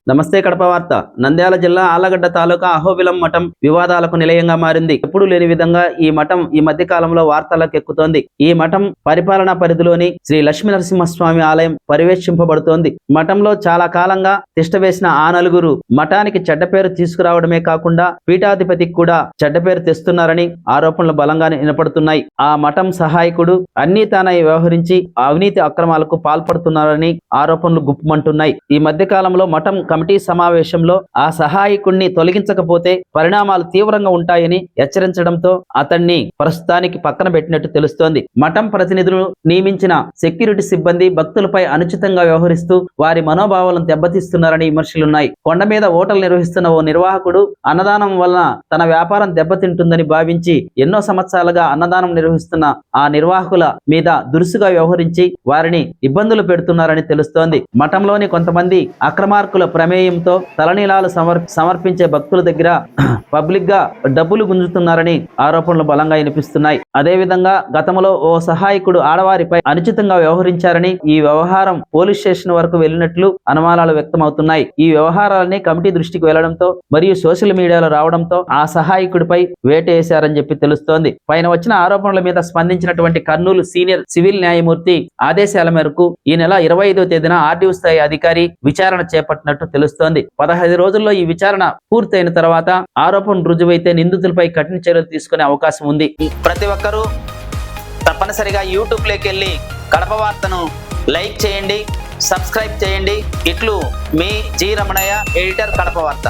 నమస్తే కడప వార్త. నంద్యాల జిల్లా ఆళ్లగడ్డ తాలూకా అహోబిలం మఠం వివాదాలకు నిలయంగా మారింది. ఎప్పుడూ లేని విధంగా ఈ మఠం ఈ మధ్య కాలంలో వార్తలకు ఎక్కుతోంది. ఈ మఠం పరిపాలనా పరిధిలోని శ్రీ లక్ష్మీ నరసింహస్వామి ఆలయం పర్యవేక్షింపబడుతోంది. మఠంలో చాలా కాలంగా తిష్టవేసిన ఆ నలుగురు మఠానికి చెడ్డ పేరు తీసుకురావడమే కాకుండా పీఠాధిపతికి కూడా చెడ్డ పేరు తెస్తున్నారని ఆరోపణలు బలంగా వినపడుతున్నాయి. ఆ మఠం సహాయకుడు అన్నీ తానై వ్యవహరించి అవినీతి అక్రమాలకు పాల్పడుతున్నారని ఆరోపణలు గుప్పమంటున్నాయి. ఈ మధ్య కాలంలో మఠం కమిటీ సమావేశంలో ఆ సహాయకుడిని తొలగించకపోతే పరిణామాలు తీవ్రంగా ఉంటాయని హెచ్చరించడంతో అతన్ని ప్రస్తుతానికి పక్కన పెట్టినట్టు తెలుస్తోంది. మఠం ప్రతినిధులు నియమించిన సెక్యూరిటీ సిబ్బంది భక్తులపై అనుచితంగా వ్యవహరిస్తూ వారి మనోభావాలను దెబ్బతీస్తున్నారని విమర్శలున్నాయి. కొండ మీద ఓటలు నిర్వహిస్తున్న ఓ నిర్వాహకుడు అన్నదానం వలన తన వ్యాపారం దెబ్బతింటుందని భావించి ఎన్నో సంవత్సరాలుగా అన్నదానం నిర్వహిస్తున్న ఆ నిర్వాహకుల మీద దురుసుగా వ్యవహరించి వారిని ఇబ్బందులు పెడుతున్నారని తెలుస్తోంది. మఠంలోని కొంతమంది అక్రమార్కుల ప్రమేయంతో తలనీలాలు సమర్పించే భక్తుల దగ్గర పబ్లిక్ గా డబ్బులు గుంజుతున్నారని ఆరోపణలు బలంగా వినిపిస్తున్నాయి. అదేవిధంగా గతంలో ఓ సహాయకుడు ఆడవారిపై అనుచితంగా వ్యవహరించారని ఈ వ్యవహారం పోలీస్ స్టేషన్ వరకు వెళ్లినట్లు అనుమానాలు వ్యక్తమవుతున్నాయి. ఈ వ్యవహారాలని కమిటీ దృష్టికి వెళ్లడంతో మరియు సోషల్ మీడియాలో రావడంతో ఆ సహాయకుడిపై వేటేశారని చెప్పి తెలుస్తోంది. పైన వచ్చిన ఆరోపణల మీద స్పందించినటువంటి కర్నూలు సీనియర్ సివిల్ న్యాయమూర్తి ఆదేశాల మేరకు ఈ నెల 25వ తేదీన ఆర్డీఓ స్థాయి అధికారి విచారణ చేపట్టినట్టు తెలుస్తోంది. 15 రోజుల్లో ఈ విచారణ పూర్తయిన తర్వాత ఆరోపణ రుజువైతే నిందితులపై కఠిన చర్యలు తీసుకునే అవకాశం ఉంది. ప్రతి ఒక్కరూ తప్పనిసరిగా యూట్యూబ్ లోకి వెళ్ళి కడప వార్తను లైక్ చేయండి, సబ్స్క్రైబ్ చేయండి. ఇట్లు మీ జి రమణయ్య, ఎడిటర్, కడప వార్త.